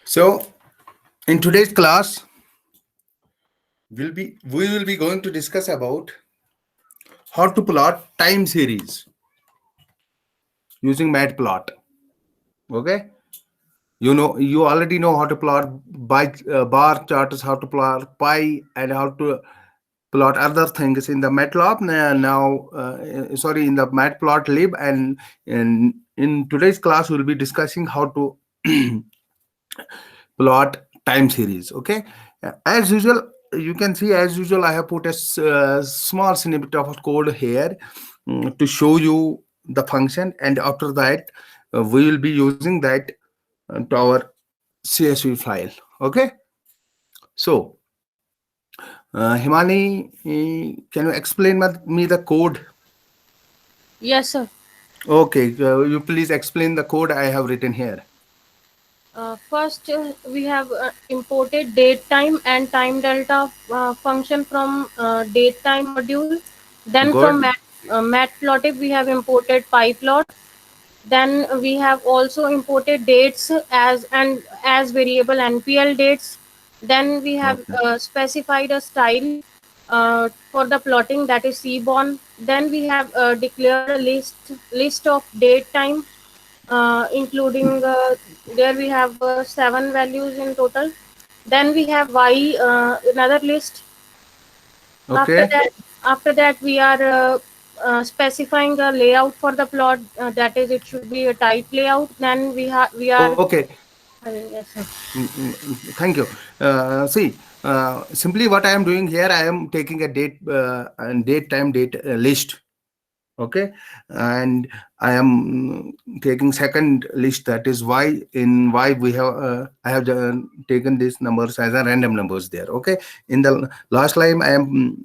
So, in today's class, we will be going to discuss about how to plot time series using matplot. Okay, you already know how to plot by bar charts, how to plot pie, and how to plot other things in the matlab. Sorry, in the matplotlib, and in today's class we'll be discussing how to plot time series. Okay. As usual, you can see, as usual, I have put a small snippet of code here, to show you the function, and after that we will be using that to our csv file. Okay. So Himani, can you explain me the code? Yes, sir. Okay, you please explain the code I have written here. First, we have imported date time and time delta function from date time module. Then from Good. matplotlib, we have imported pyplot. Then we have also imported dates as variable npl dates. Then we have Okay. specified a style for the plotting, that is cborn. Then we have declared a list of date time, including there we have 7 values in total. Then we have y, another list. After Okay. that, after that we are specifying a layout for the plot. That is, it should be a type layout. Then we are Okay. yes, sir. Thank you. See, simply what I am doing here, I am taking a date and date time date list. Okay, and I am taking second list, that is y. In y we have I have taken these numbers as a random numbers there. Okay, in the last line I am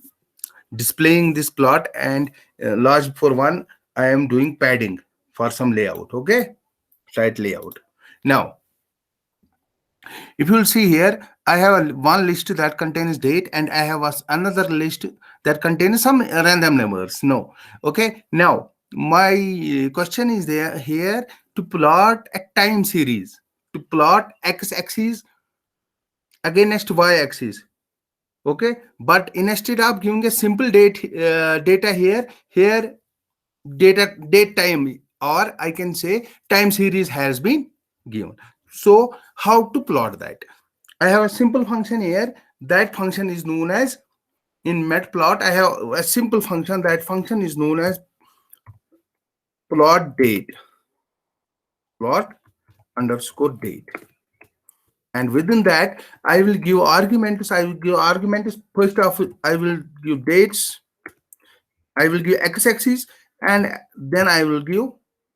displaying this plot, and large for one I am doing padding for some layout. Okay, site layout. Now if you will see here, I have one list that contains date, and I have another list that contains some random numbers. No. Okay. Now, my question is there here to plot a time series, to plot x-axis against y-axis. Okay. But instead of giving a simple data here date time, or I can say time series has been given. So how to plot that? I have a simple function here. That function is known as, in matplot I have a simple function. That function is known as plot date, plot underscore date. And within that I will give arguments. I will give arguments. First of I will give dates, I will give x-axis, and then I will give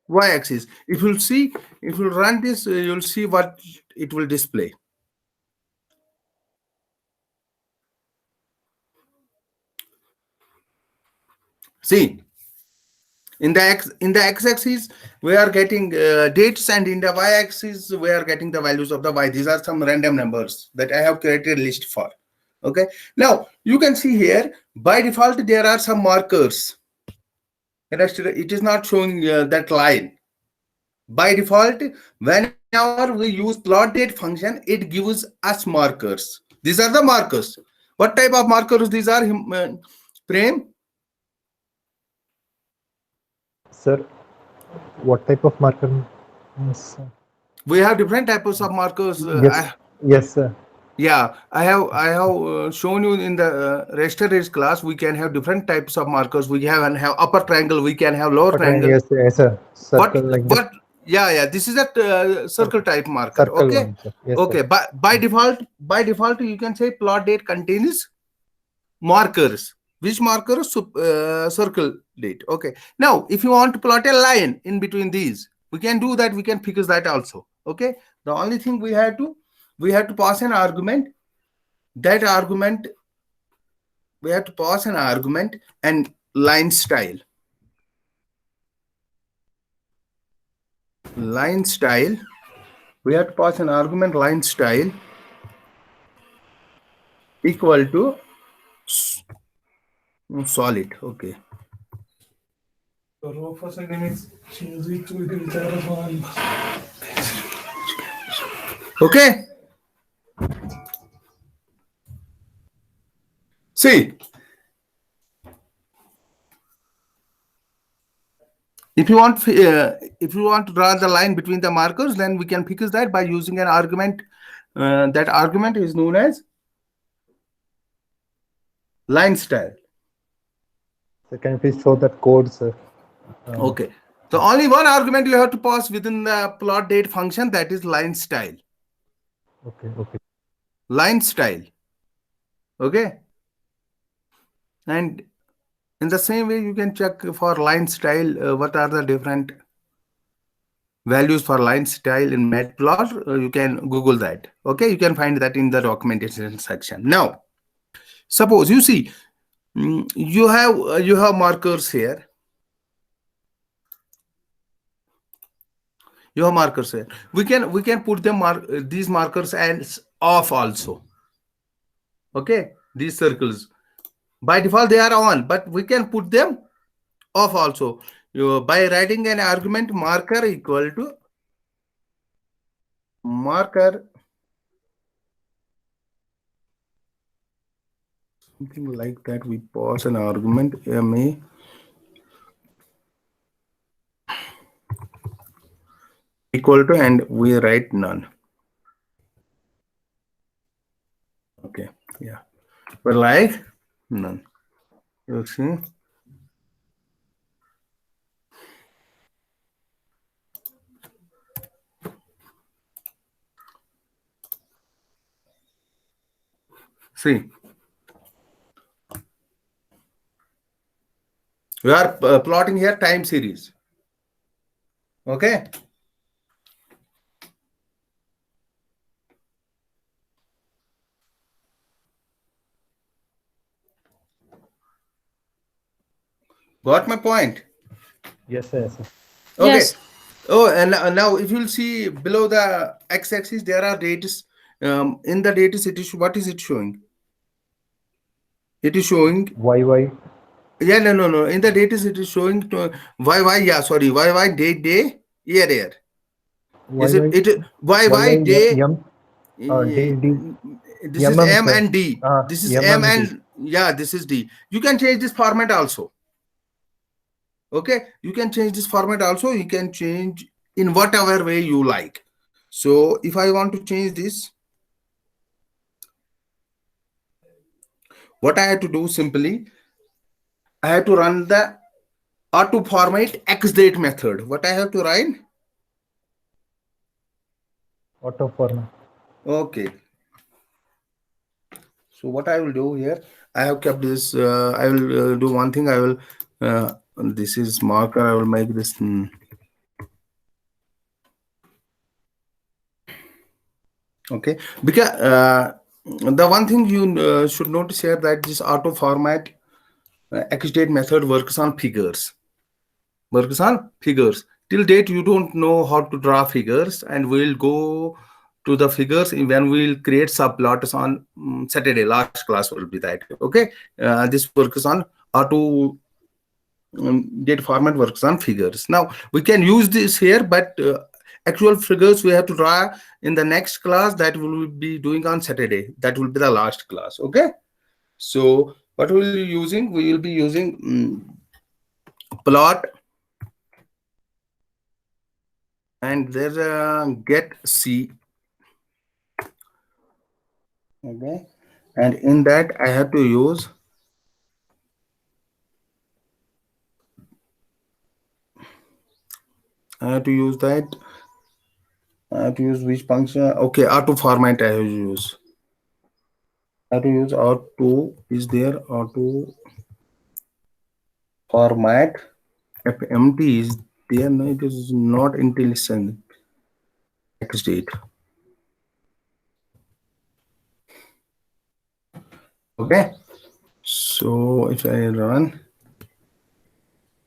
y-axis. If you'll see, if you run this, you'll see what it will display. See, in the x-axis we are getting dates, and in the y-axis we are getting the values of the y. These are some random numbers that I have created list for. Okay. Now you can see here, by default there are some markers. It is not showing that line. By default, whenever we use plot date function, it gives us markers. These are the markers. What type of markers these are, Prem? Sir, what type of marker? Yes, sir. We have different types of markers. Yes, yes, sir. Yeah, I have shown you in the yesterday's class. We can have different types of markers. We can have upper triangle. We can have lower Upper triangle, triangle. yes, yes, sir. Circle like this. What? Yeah. This is a circle Circle, type marker. circle Okay. one, sir. Yes, sir. Okay. By default, you can say plot date contains markers. Which markers? Circle date. Okay. Now, if you want to plot a line in between these, we can do that. We can fix that also. Okay. The only thing we have to pass an argument. That argument, we have to pass an argument and line style. Line style. We have to pass an argument line style equal to solid. Okay. Okay. See, if you want if you want to draw the line between the markers, then we can fix that by using an argument. That argument is known as line style. So can you please show that code, sir? Uh, Okay. So only one argument you have to pass within the plot date function, that is line style. okay, okay. Line style. Okay. And in the same way, you can check for line style what are the different values for line style in matplot. You can Google that. Okay. You can find that in the documentation section. Now, suppose you see you have markers here. You have markers here. We can put them these markers as off also. Okay. These circles. By default, they are on, but we can put them off also. By writing an argument marker equal to marker, something like that. We pass an argument ma equal to, and we write none. Okay, yeah, but like none. You see, see, we are plotting here time series. Okay. Got my point? Yes, sir, yes, sir. Okay. Yes. Oh, and now if you'll see below the x-axis, there are dates. In the dates, it is what is it showing? It is showing. YY, Yeah, no. In the dates, it is showing to YY. Yeah, sorry, YY day year. Is it YY, YY day? D, D, This is M sir. and D. This is M MMD. and yeah, this is D. You can change this format also. Okay, you can change this format also. You can change in whatever way you like. So if I want to change this, what I have to do simply, I have to run the auto format xdate method. What I have to write? Auto format. Okay. So what I will do here, I have kept this. I will do one thing. I will. This is marker. I will make this. Okay, because the one thing you should notice here that this auto format xdate method works on figures. Works on figures. Till date, you don't know how to draw figures, and we'll go to the figures when we'll create subplots on Saturday. Last class will be that. Okay, this works on auto date format works on figures. Now we can use this here, but actual figures we have to draw in the next class that we will be doing on Saturday. That will be the last class. Okay. So what we will be using? We will be using plot, and there's a get C. Okay, and in that I have to use that. I have to use which function? Okay, auto format I have to use. I have to use auto. Is there auto format? If empty is there, no, it is not intelligent. X date. Okay. So if I run,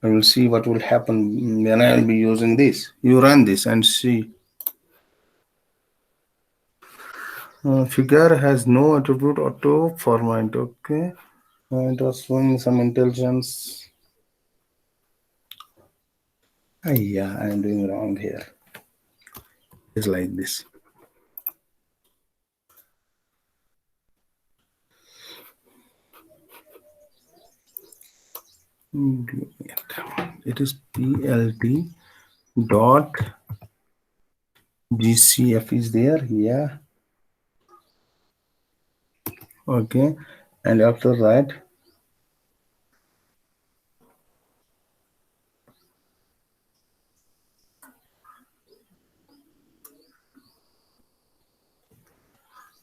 I will see what will happen. Then I will be using this. You run this and see. Figure has no attribute auto format. Okay. It was showing some intelligence. Yeah, I am doing wrong here. It's like this. It is plt dot gcf is there. Yeah. Okay. And after that,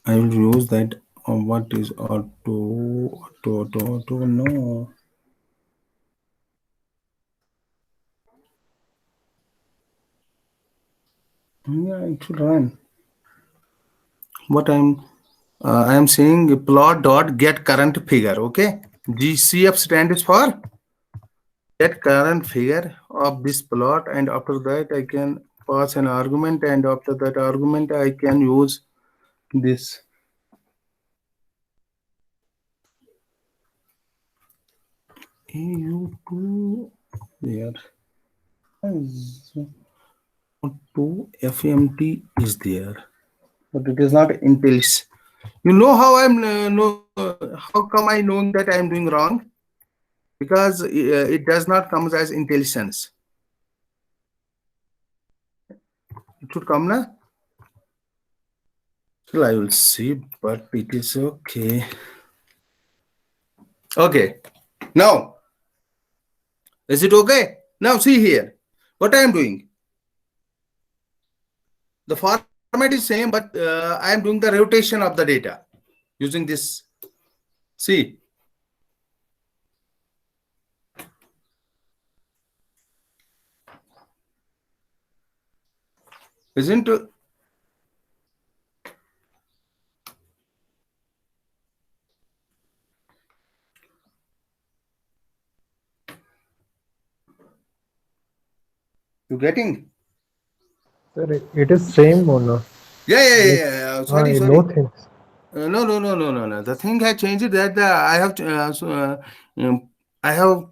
I will use that. What is auto? No. Yeah, it should run. What I am saying plot dot get current figure. Okay. GCF stands for get current figure of this plot, and after that I can pass an argument, and after that argument I can use this AU2 there. To FMT is there, but it is not Intel's. You know how I'm how come I knowing that I am doing wrong? Because it does not come as intelligence. It should come na. Still, I will see, but it is okay. Okay. Now, is it okay? Now, see here. What I am doing. The format is same, but I am doing the rotation of the data using this. See, isn't you getting? Sir, it is same or no? Like, Sorry, no sorry. things. No. The thing I changed it that I have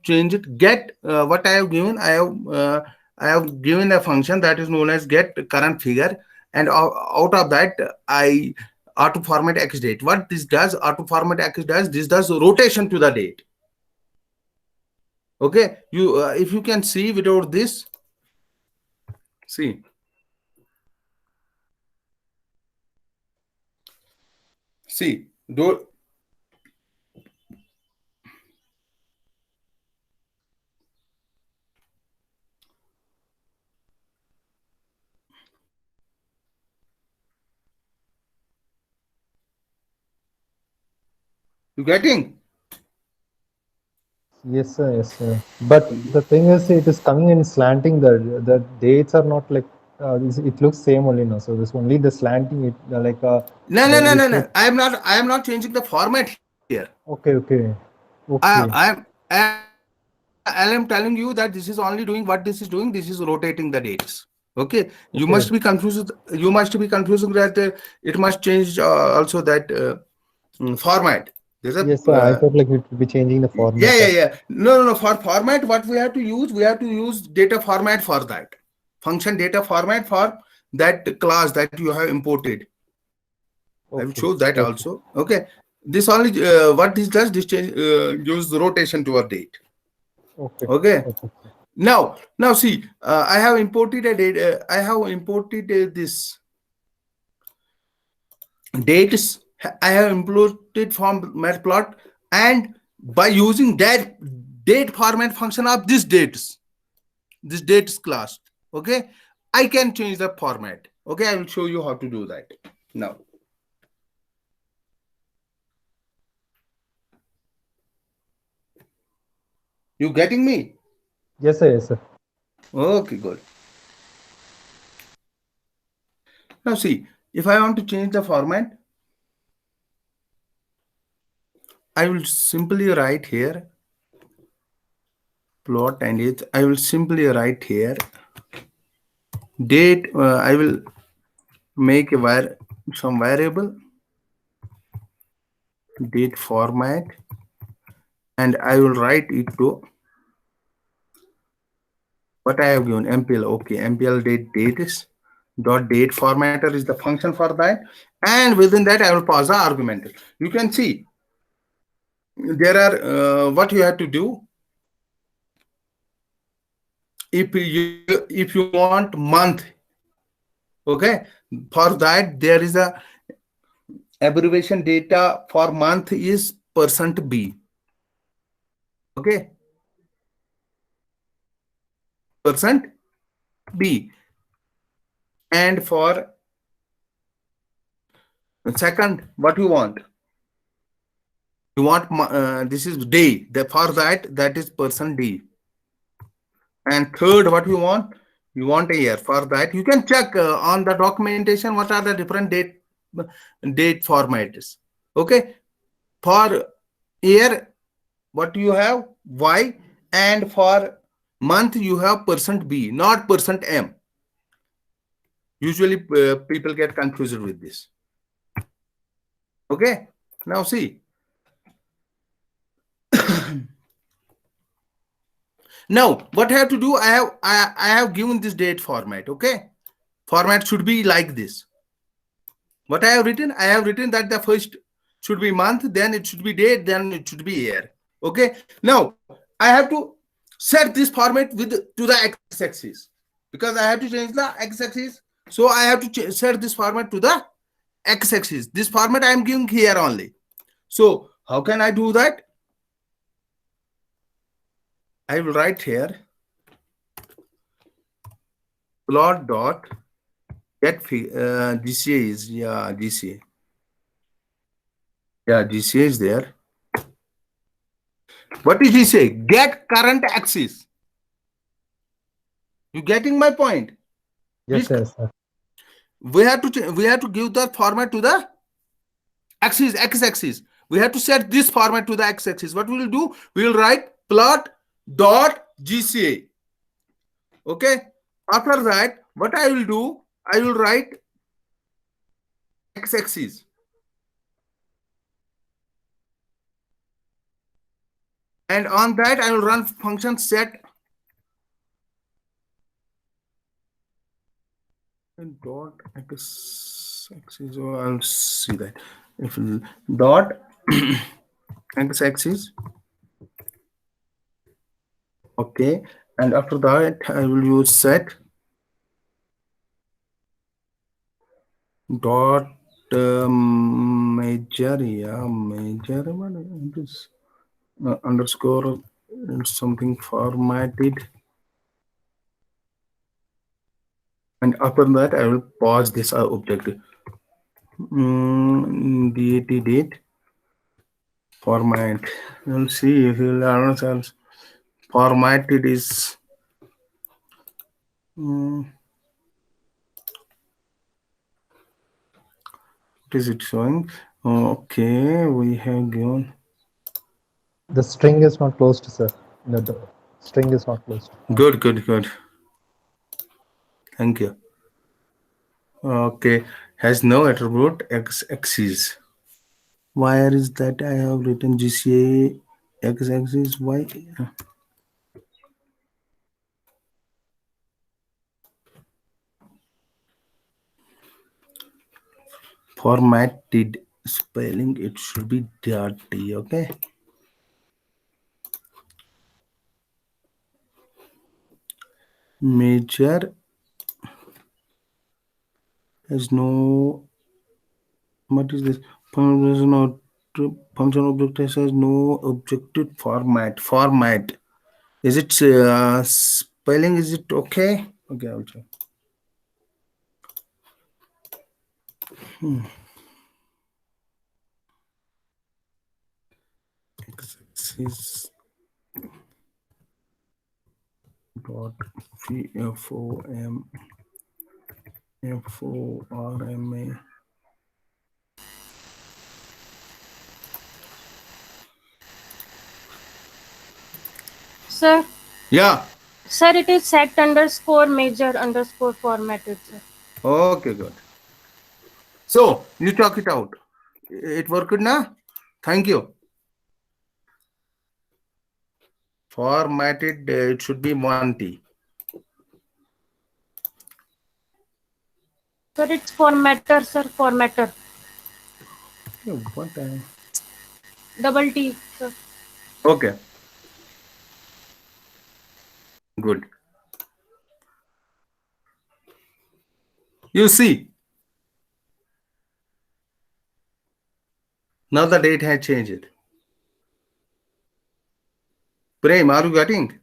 changed it. Get what I have given. I have given a function that is known as get current figure, and out of that I auto format x date. What this does, auto format x does, this does rotation to the date. Okay, you if you can see without this, see, do you getting? Yes, sir. Yes, sir. But the thing is, it is coming in slanting. The dates are not like it looks same only now. So this only the slanting. It No. we should. I am not changing the format here. Okay, okay, I okay, am I am telling you that this is only doing what this is doing. This is rotating the dates. Okay, you must be okay. confused. You must be confusing that it must change also that format. There's a Yes, sir. I thought like it would be changing the format. yeah. No. For format, what we have to use data format for that function data format for that class that you have imported. I will Okay, show that okay, also. Okay, this only what this does. This change use rotation to a date. okay, Okay. okay. Now see, I have imported a data. I have imported this dates. I have imported from matplot, and by using that date format function of this dates class. Okay, I can change the format. Okay, I will show you how to do that now. You getting me? Yes, sir. Yes, sir. Okay, good. Now see, if I want to change the format, I will simply write here plot, and it I will simply write here date. I will make a some variable date format, and I will write it to what I have given MPL. Okay, MPL date is dot date formatter is the function for that, and within that I will pass the argument. You can see there are what you have to do. if you want month, okay, for that there is a abbreviation data for month is percent %b, okay, percent %b. And for second, what you want? You want this is day. For that is percent %d. And third, what you want? You want a year. For that, you can check on the documentation what are the different date formats. Okay, for year, what you have y, and for month you have percent %b, not percent %m. Usually people get confused with this. Okay, now see. Now what I have to do, I have given this date format. Okay, format should be like this. What I have written that the first should be month, then it should be date, then it should be year. Okay, now I have to set this format with to the x-axis, because I have to change the x-axis. So I have to set this format to the x-axis. This format I am giving here only. So how can I do that? I will write here plot dot get GCA is, yeah, GCA. Yeah, GCA is there. What is GCA? Get current axis. You getting my point? Yes, Please, yes, sir. we have to give the format to the axis, x-axis. We have to set this format to the x-axis. What we will do? We will write plot dot GCA. Okay. After that, what I will do? I will write x-axis. And on that, I will run function set dot x-axis. Oh, I'll see that. If dot x-axis. Okay. And after that, I will use set dot major, yeah, major what is underscore something formatted, and after that I will pause this object. Date format. We'll see if you'll understand. Formatted is what is it showing? Okay, we have given. The string is not closed, sir. The string is not closed. Good. Thank you. Okay, has no attribute x-axis. Where is that? I have written GCA x-axis. Why? Formatted spelling, it should be dirty. Okay. Major has no. What is this? Function object has no objective format. Format. Is it spelling? Is it okay? Okay, I'll check. X-axis dot FOM FORMA. Sir, Yeah. sir, it is set underscore major underscore formatted, sir. Okay, good. So you talk it out. It worked now? Thank you. Formatted, it should be 1T. Sir, it's formatter, sir, formatter. What? Double T, sir. Okay, good. You see, now the date has changed. Prem, are you getting?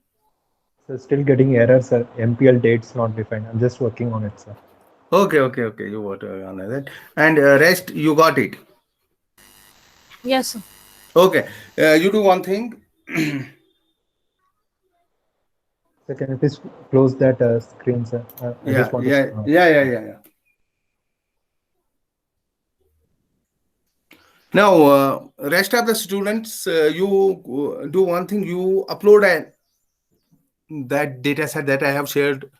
So still getting errors, sir. MPL dates not defined. I'm just working on it, sir. Okay, okay, okay. You got on that. And rest, you got it. Yes, sir. Okay. You do one thing. So can you please close that screen, sir? I Yeah, just want to. yeah, yeah, yeah, yeah, yeah. Now, rest of the students, you do one thing. You upload that data set that I have shared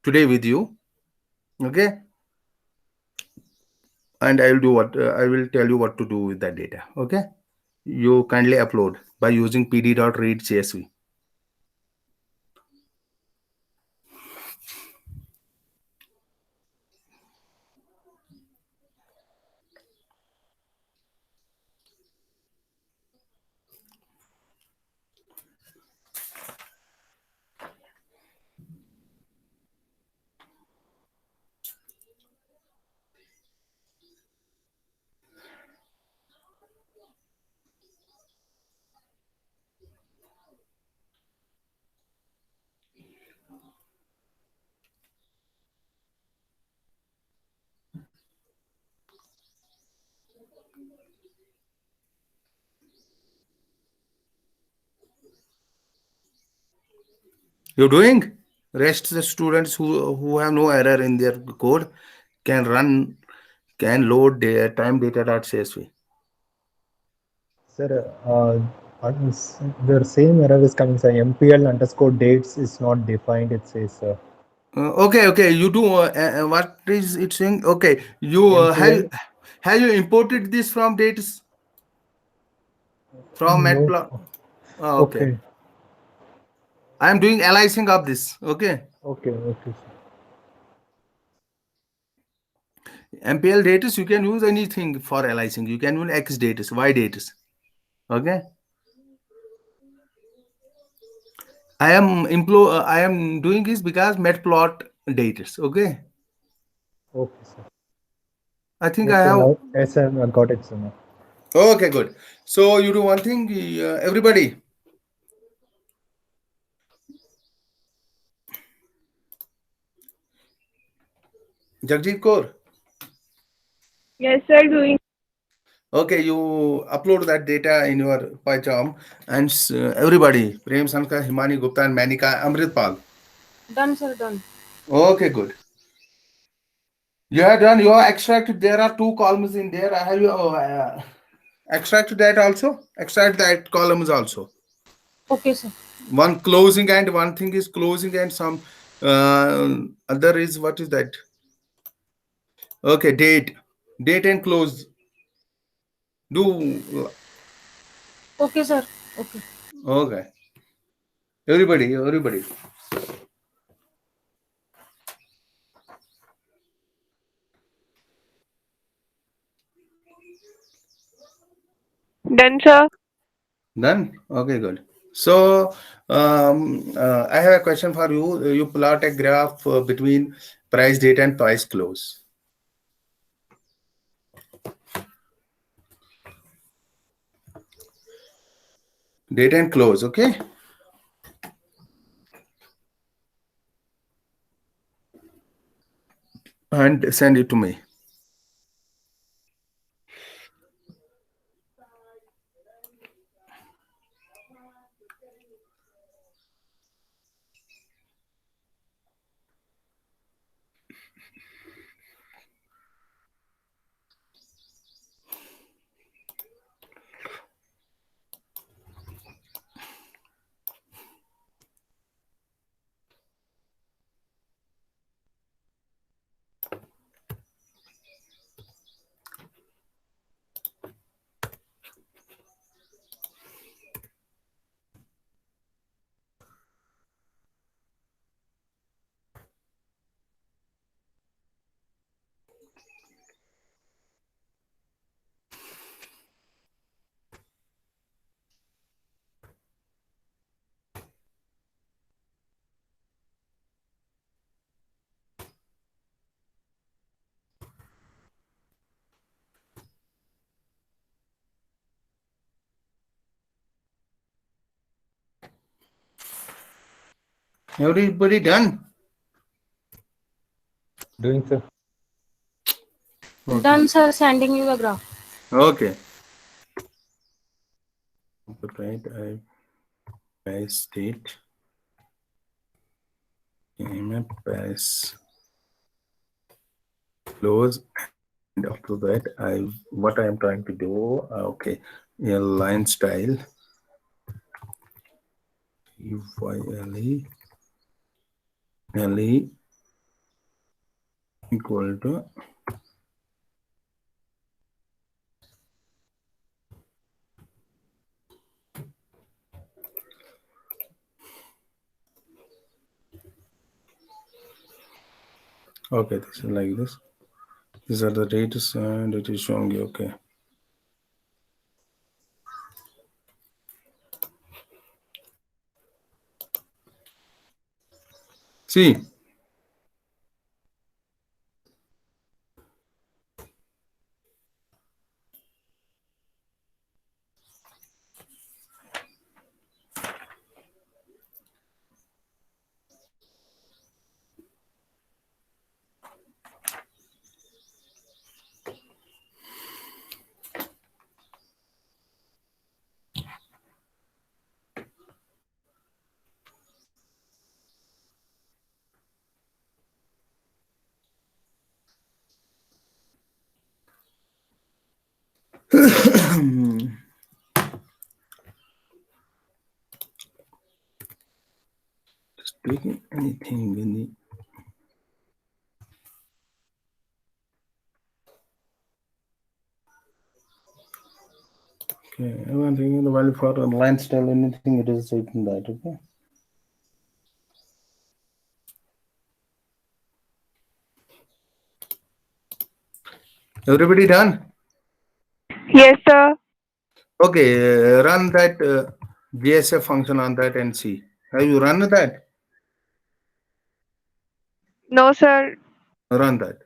today with you. Okay, and I will do what I will tell you what to do with that data. Okay, you kindly upload by using pd.read csv. You doing? Rest the students who have no error in their code can run can load their time data.csv. Sir, the same error is coming, sir. MPL underscore dates is not defined. It says Okay, okay. You do what is it saying? Okay, you MPL. have you imported this from dates from No. matplot? Okay, Okay. I am doing aliasing of this. Okay, Okay. Okay, sir. MPL dates you can use anything for aliasing. You can use X dates, Y dates. Okay, I am doing this because matplot dates. Okay, Okay, sir. I think Yes, I sir. have. Now, yes, sir. I got it, sir. Now. Okay, good. So you do one thing, everybody. Jagjit Kaur. Yes, sir, doing. Okay, you upload that data in your PyCharm and everybody, Prem Sankar, Himani Gupta, and Manika Amritpal. Done, sir, done. Okay, good. You have done your extract. There are two columns in there. Have you extract that also? Extract that columns also. Okay, sir. One closing and one thing is closing and some other is what is that? Okay, date and close. Do Okay, sir. Okay. okay. Everybody. Done, sir. Done? Okay, good. So, I have a question for you. You plot a graph between price date and price close. Date and close, okay? And send it to me. Everybody done? Doing so. Okay. Done, sir. Sending you a graph. Okay. Right. I state map as close, and after that what I am trying to do. Okay, a line style yle equal to okay. This is like this. These are the dates and it is showing you. Okay. See. Just taking anything in the okay. I'm thinking the value for a line style anything it is taking that. Okay. Everybody done? Yes, sir. Okay, run that GSF function on that and see. Have you run that? No, sir. Run that.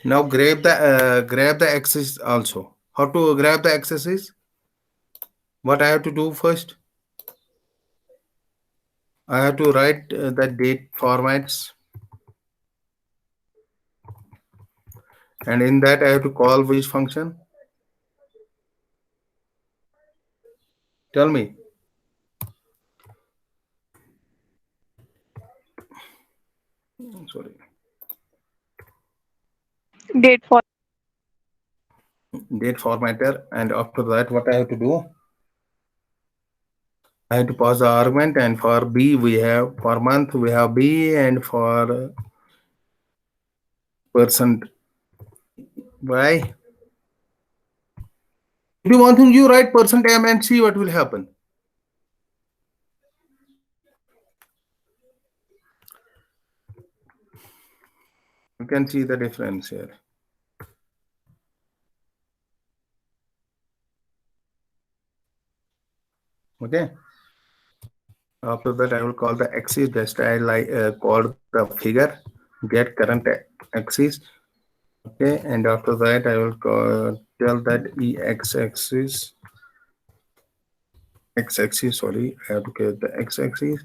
Now grab the axis also. How to grab the axis is? What I have to do first? I have to write the date formats, and in that I have to call which function? Tell me. Sorry. Date for Date formatter, and after that what I have to do? I have to pass the argument, and for B we have for month we have B, and for percent Y. If you want to, you write percent M and see what will happen. You can see the difference here. Okay. After that, I will call the axis. Just I like call the figure, get current axis. Okay, and after that, I will tell that x-axis. Sorry, I have to get the x-axis,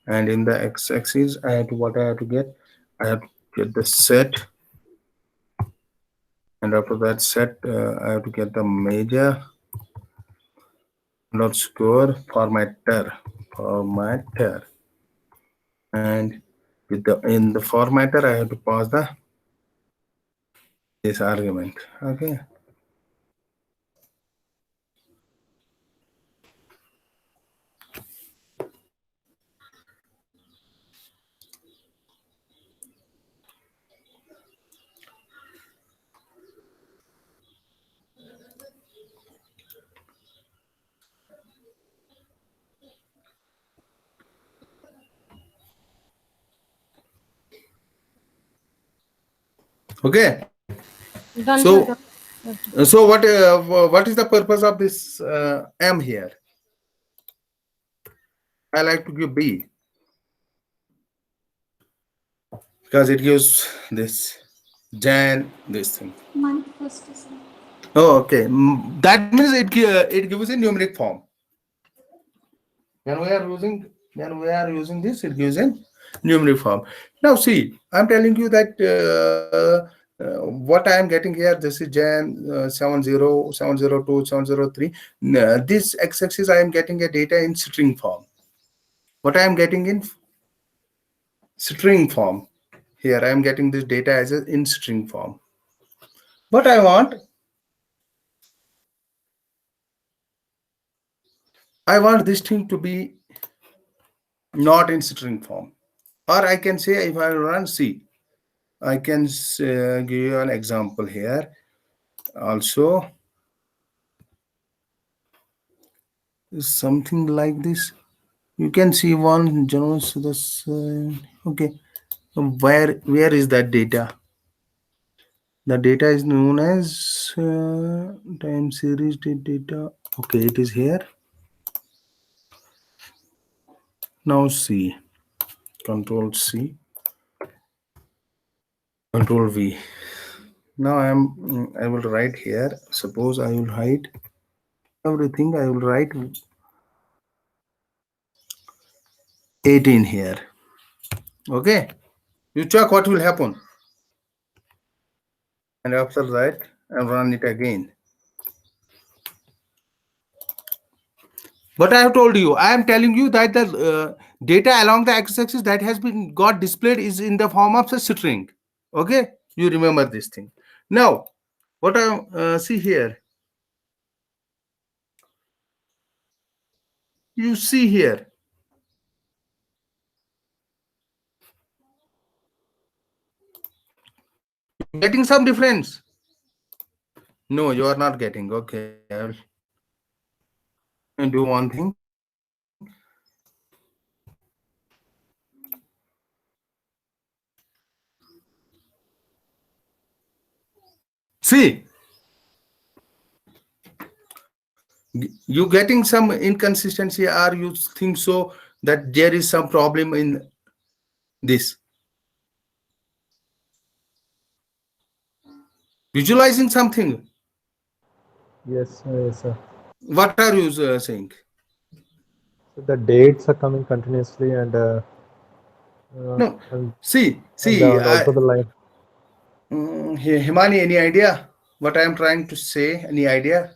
and in the x-axis, I have to what I have to get. I have to get the set and after that set, I have to get the major underscore formatter, and with the in the formatter I have to pass the this argument. Okay. Okay. Done, sir. So Done. Okay. what is the purpose of this M here? I like to give B because it gives this Jan this thing. Month first is Oh, okay. That means it gives a numeric form. When we are using this, it gives a numeric form. Now see, I'm telling you that what I am getting here. This is Jan 70, 702, 703. This x-axis I am getting a data in string form. What I am getting in string form. Here I am getting this data as a in string form. What I want this thing to be not in string form. Or I can say if I run C, I can give you an example here. Also, something like this. You can see one Jones. This okay. Where is that data? The data is known as time series data. Okay, it is here. Now C, Control C, Control V. Now I will write here. Suppose I will hide everything. I will write 18 here. Okay. You check what will happen, and after that I run it again. But I have told you, I am telling you that the data along the x-axis that has been got displayed is in the form of a string. Okay, you remember this thing. Now, what I see here, you see here, you getting some difference? No, you are not getting. Okay, I will do one thing. See, you getting some inconsistency, or you think so that there is some problem in this visualizing something. Yes, yes, sir. What are you saying? So the dates are coming continuously, and No, and see, and also the line. Himani, any idea what I am trying to say? Any idea?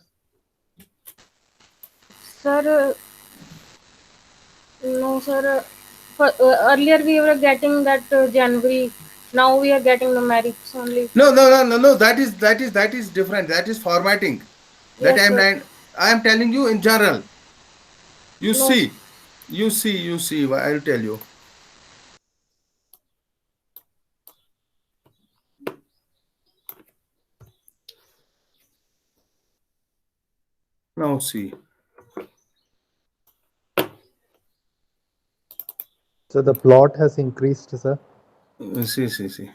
Sir, no, sir. Earlier we were getting that January. Now we are getting numerics only. No. That is different. That is formatting. That Yes, sir. I am telling you in general. You No, see, you see. I'll tell you. Now see. So the plot has increased, sir. See.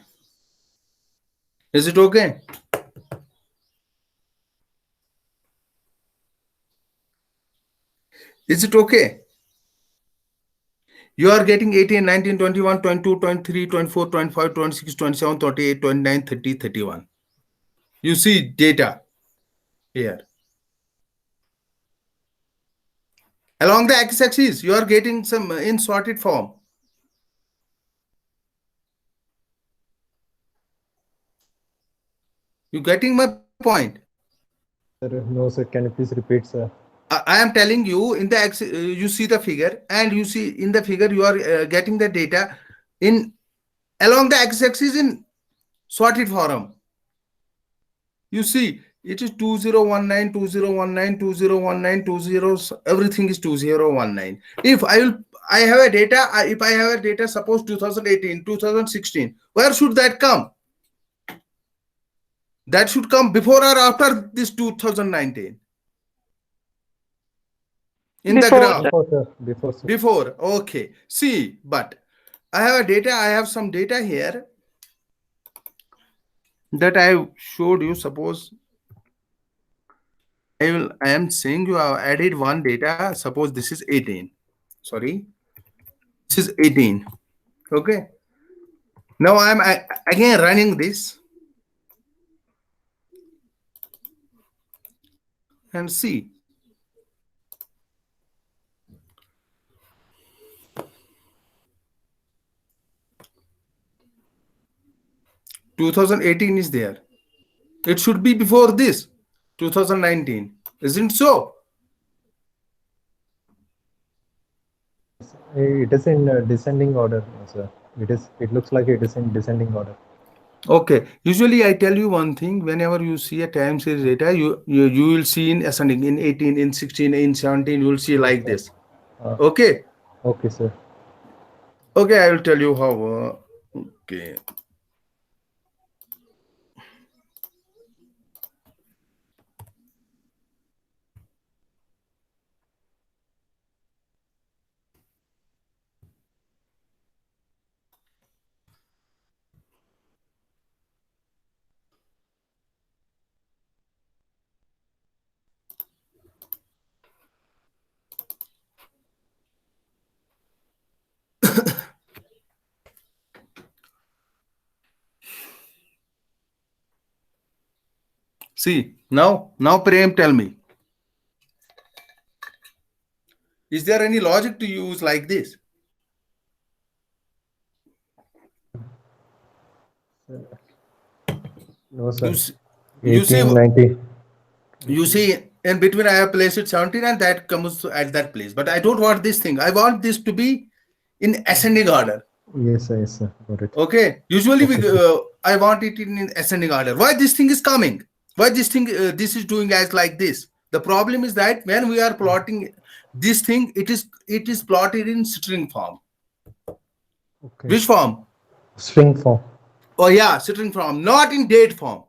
Is it okay? Is it okay? You are getting 18, 19, 21, 22, 23, 24, 25, 26, 27, 28, 29, 30, 31. You see data here. Along the x-axis, you are getting some in sorted form. You getting my point? Sir, no, sir. Can you please repeat, sir? I am telling you in the you see the figure, and you see in the figure you are getting the data in along the x-axis in sorted form. You see it is 2019, 2019, 2019, 20, everything is 2019. If I have a data, if I have a data, suppose 2018, 2016, where should that come? That should come before or after this 2019 in the Before, graph. sir. Before, sir. Before, sir. Before, okay. See, but I have a data, I have some data here that I showed you. Suppose I am saying you have added one data. Suppose this is 18. Sorry, this is 18. Okay. Now I am again running this and see. 2018 is there. It should be before this 2019. Isn't so? It is in descending order, sir. It is. It looks like it is in descending order. Okay. Usually I tell you one thing, whenever you see a time series data, you will see in ascending, in 18, in 16, in 17, you will see Yes, like sir. this. Uh, Okay. okay, sir. Okay, I will tell you how. Okay. See, now Prem, tell me, is there any logic to use like this? No, You sir. s- you see 1890. you see in between I have placed it 17 and that comes at that place. But I don't want this thing. I want this to be in ascending order. Yes, sir. Yes, sir. Got it. Okay. Usually Okay, sir. I want it in ascending order. Why this thing is coming? Why this thing this is doing as like this? The problem is that when we are plotting this thing, it is plotted in string form. Okay. Which form? String form. Oh yeah, string form, not in date form.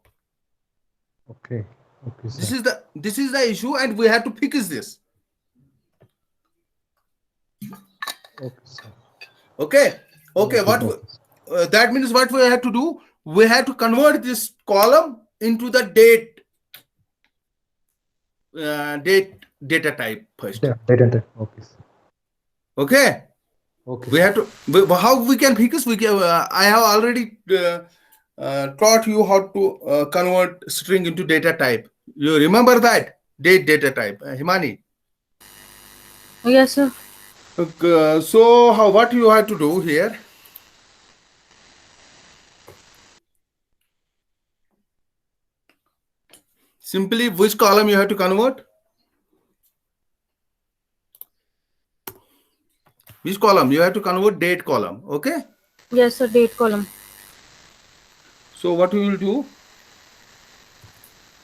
Okay. Okay, This sir. is the issue, and we have to fix this. Okay, sir. Okay. Okay. Okay. Okay. That means what we have to do? We have to convert this column into the date data type first. Yeah. Date and time. Okay, sir. Okay. Okay, We sir. have to. How we can fix? We can. I have already taught you how to convert string into data type. You remember that date data type, Himani? Yes, sir. Okay, so what you have to do here? Simply, which column you have to convert? Which column? You have to convert date column. Okay. Yes, sir. Date column. So what you will do?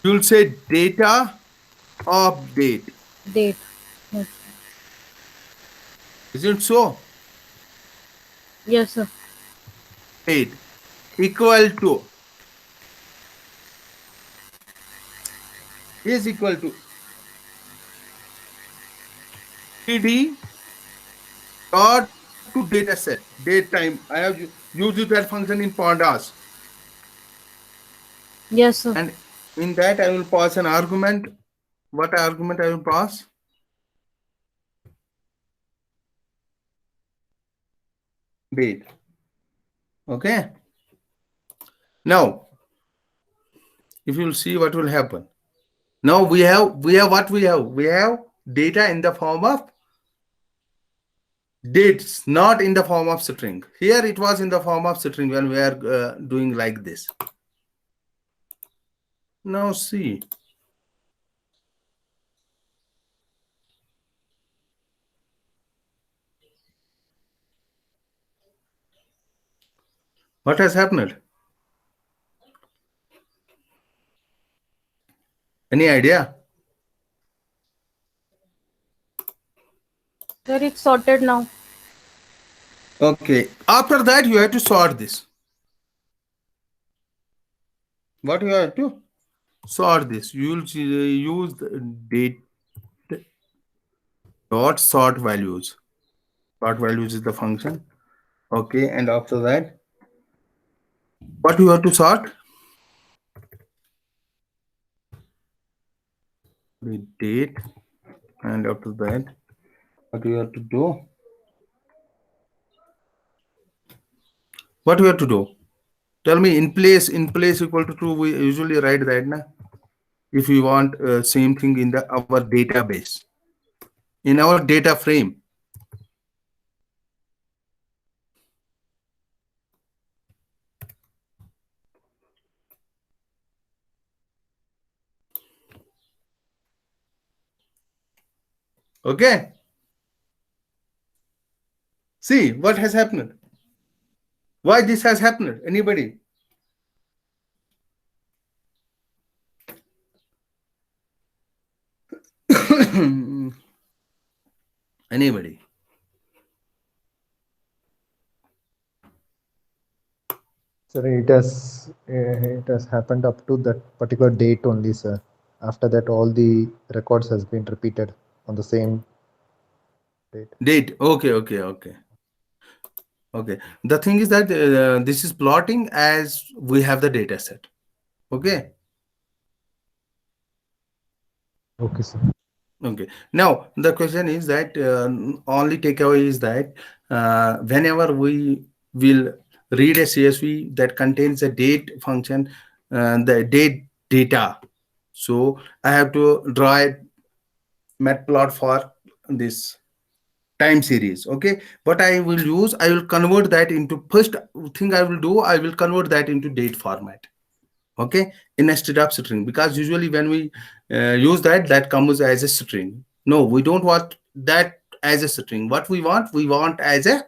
You will say data of date. Date. Yes. Is it so? Yes, sir. Date equal to is equal to td dot to data set date time. I have used that function in pandas, Yes, sir. and in that I will pass an argument. What argument I will pass? Date. Okay. Now, if you will see what will happen. Now we have what we have. We have data in the form of dates, not in the form of string. Here it was in the form of string when we are doing like this. Now see what has happened. Any idea? Sir, it's sorted now. Okay. After that, you have to sort this. What you have to sort this? You will use the date dot sort values. Sort values is the function. Okay. And after that, what you have to sort? The date. And after that, what you have to do? What you have to do? Tell me in place equal to true. We usually write that na. If we want same thing in the our database, in our data frame. Okay. See what has happened. Why this has happened? Anybody? Anybody? Sir, it has happened up to that particular date only, sir. After that, all the records has been repeated on the same date. Date. Okay, okay, okay. Okay. The thing is that this is plotting as we have the data set. Okay. Okay, sir. Okay. Now the question is that only takeaway is that whenever we will read a CSV that contains a date function, the date data. So I have to draw a matplot for this time series. Okay. What I will use, I will convert that into first thing I will do. I will convert that into date format. Okay, instead of string, because usually when we use that comes as a string. No, we don't want that as a string. What we want as a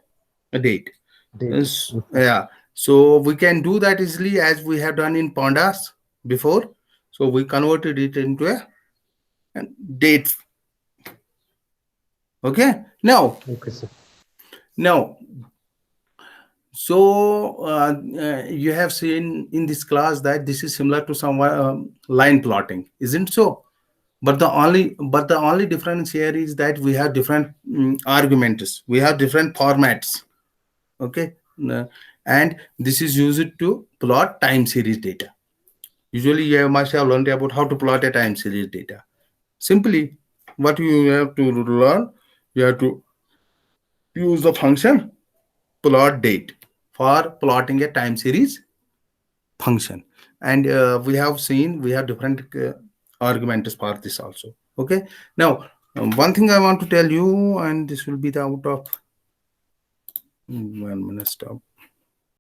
date. Date. Yes, Okay. yeah, so we can do that easily as we have done in pandas before. So we converted it into a date. Okay, Okay, sir. now so you have seen in this class that this is similar to some line plotting, isn't so? But the only difference here is that we have different arguments. We have different formats. Okay. Uh, and this is used to plot time series data. Usually you must have learned about how to plot a time series data. Simply, what you have to learn, you have to use the function plot date for plotting a time series function. And we have seen we have different arguments for this also. Okay. Now one thing I want to tell you, and this will be the out of 1 minute stop.